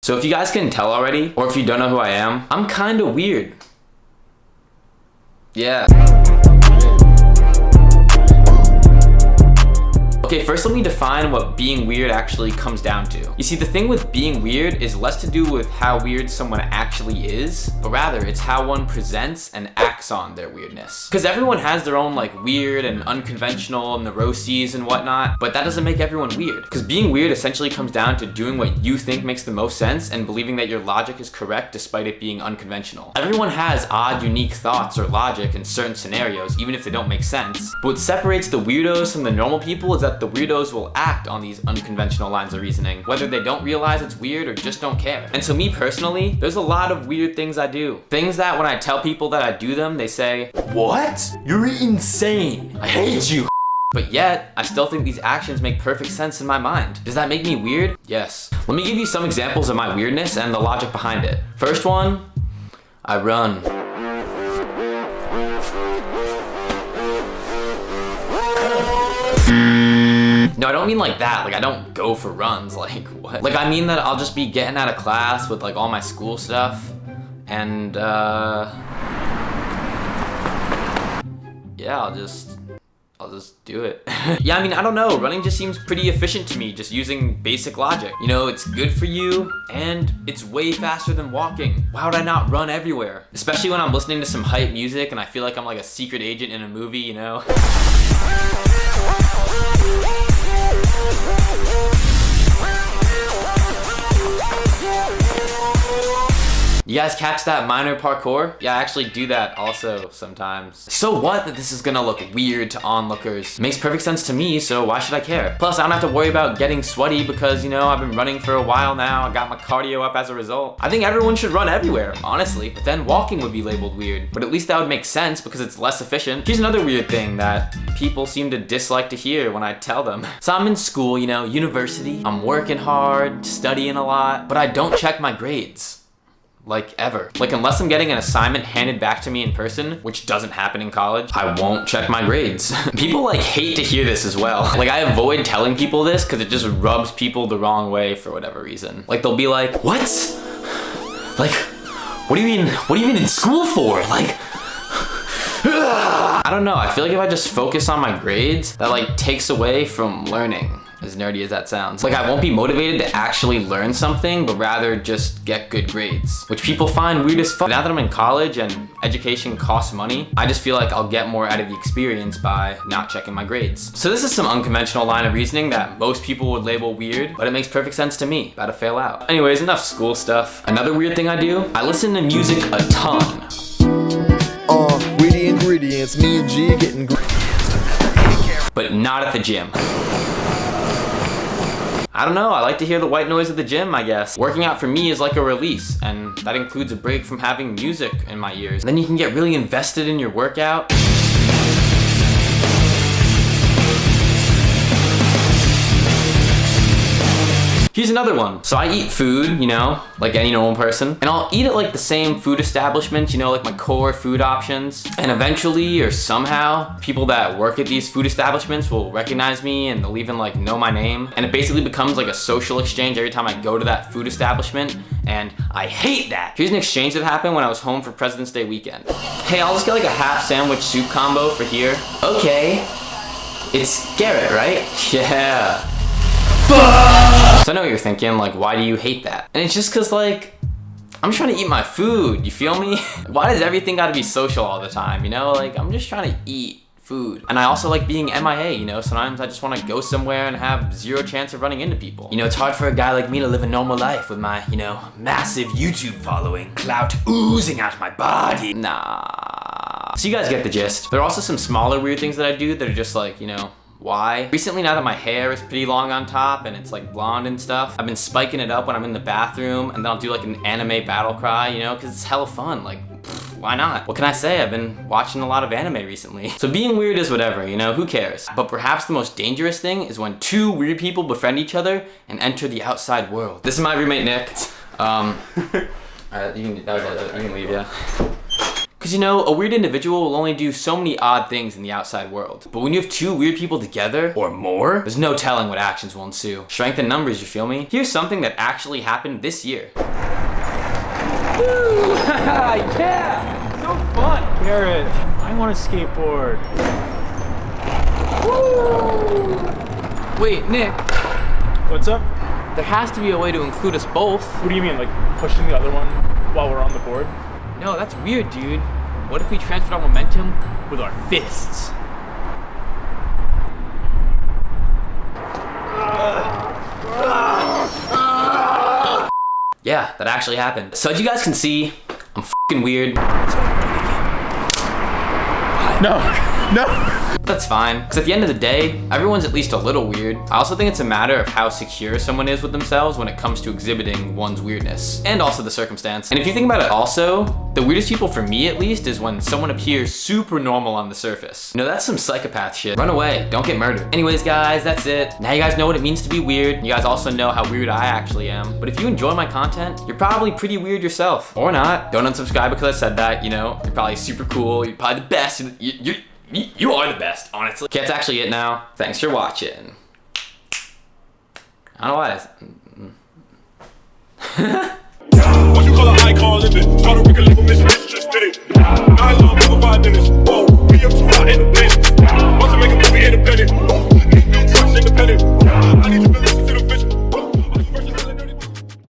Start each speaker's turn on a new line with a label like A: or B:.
A: So if you guys can tell already, or if you don't know who I am, I'm kinda weird. Yeah. Okay, first let me define what being weird actually comes down to. You see, the thing with being weird is less to do with how weird someone actually is, but rather it's how one presents and acts on their weirdness. Because everyone has their own like weird and unconventional neuroses and whatnot, but that doesn't make everyone weird. Because being weird essentially comes down to doing what you think makes the most sense and believing that your logic is correct despite it being unconventional. Everyone has odd, unique thoughts or logic in certain scenarios, even if they don't make sense. But what separates the weirdos from the normal people is that the weirdos will act on these unconventional lines of reasoning, whether they don't realize it's weird or just don't care. And so me personally, there's a lot of weird things I do. Things that when I tell people that I do them, they say, "What? You're insane. I hate you." But yet, I still think these actions make perfect sense in my mind. Does that make me weird? Yes. Let me give you some examples of my weirdness and the logic behind it. First one, I run. No, I don't mean like that. Like, I don't go for runs. Like, what? Like, I mean that I'll just be getting out of class with like all my school stuff and yeah, I'll just do it. Yeah, I mean, I don't know. Running just seems pretty efficient to me, just using basic logic. You know, it's good for you and it's way faster than walking. Why would I not run everywhere? Especially when I'm listening to some hype music and I feel like I'm like a secret agent in a movie, you know? You guys catch that minor parkour? Yeah, I actually do that also sometimes. So what that this is gonna look weird to onlookers? It makes perfect sense to me, so why should I care? Plus, I don't have to worry about getting sweaty because, you know, I've been running for a while now. I got my cardio up as a result. I think everyone should run everywhere, honestly. But then walking would be labeled weird. But at least that would make sense because it's less efficient. Here's another weird thing that people seem to dislike to hear when I tell them. So I'm in school, you know, university. I'm working hard, studying a lot, but I don't check my grades. Like, ever. Like, unless I'm getting an assignment handed back to me in person, which doesn't happen in college, I won't check my grades. People like hate to hear this as well. Like, I avoid telling people this because it just rubs people the wrong way for whatever reason. Like, they'll be like, "What? Like, what do you mean in school for? Like, I don't know. I feel like if I just focus on my grades, that like takes away from learning. As nerdy as that sounds. Like, I won't be motivated to actually learn something, but rather just get good grades, which people find weird as fuck. Now that I'm in college and education costs money, I just feel like I'll get more out of the experience by not checking my grades. So this is some unconventional line of reasoning that most people would label weird, but it makes perfect sense to me. About to fail out. Anyways, enough school stuff. Another weird thing I do, I listen to music a ton.
B: Weedy ingredients, me and G getting
A: but not at the gym. I don't know, I like to hear the white noise of the gym, I guess. Working out for me is like a release, and that includes a break from having music in my ears. Then you can get really invested in your workout. Here's another one. So I eat food, you know, like any normal person, and I'll eat at like the same food establishments, you know, like my core food options. And eventually or somehow, people that work at these food establishments will recognize me and they'll even like know my name. And it basically becomes like a social exchange every time I go to that food establishment, and I hate that. Here's an exchange that happened when I was home for President's Day weekend. Hey, I'll just get like a half sandwich soup combo for here. Okay, it's Garrett, right? Yeah. So I know what you're thinking, like, why do you hate that? And it's just cause like, I'm trying to eat my food, you feel me? Why does everything gotta be social all the time, you know? Like, I'm just trying to eat food. And I also like being MIA, you know? Sometimes I just wanna go somewhere and have zero chance of running into people. You know, it's hard for a guy like me to live a normal life with my, you know, massive YouTube following, clout oozing out my body. Nah. So you guys get the gist. There are also some smaller weird things that I do that are just like, you know, why? Recently, now that my hair is pretty long on top and it's like blonde and stuff, I've been spiking it up when I'm in the bathroom, and then I'll do like an anime battle cry, you know, because it's hella fun. Like, why not? What can I say? I've been watching a lot of anime recently. So being weird is whatever, you know, who cares? But perhaps the most dangerous thing is when two weird people befriend each other and enter the outside world. This is my roommate, Nick. Alright, you can leave, yeah. Because you know, a weird individual will only do so many odd things in the outside world. But when you have two weird people together, or more, there's no telling what actions will ensue. Strength in numbers, you feel me? Here's something that actually happened this year.
C: Woo! Yeah! So fun! Garrett, I want a skateboard. Woo!
A: Wait, Nick,
C: What's up?
A: there has to be a way to include us both.
C: What do you mean, like pushing the other one while we're on the board?
A: No, that's weird, dude. What if we transferred our momentum with our fists? Yeah, that actually happened. So as you guys can see, I'm f***ing weird.
C: No!
A: That's fine, because at the end of the day, everyone's at least a little weird. I also think it's a matter of how secure someone is with themselves when it comes to exhibiting one's weirdness, and also the circumstance. And if you think about it also, the weirdest people for me at least is when someone appears super normal on the surface. You know, that's some psychopath shit. Run away, don't get murdered. Anyways guys, that's it. Now you guys know what it means to be weird. You guys also know how weird I actually am. But if you enjoy my content, you're probably pretty weird yourself. Or not. Don't unsubscribe because I said that, you know. You're probably super cool, you're probably the best. You are the best, honestly. Okay, that's actually it now. Thanks for watching. I don't know why
D: What you call an icon living? Try to make a little mistress, did it? I love over 5 minutes. Whoa, be up to my end.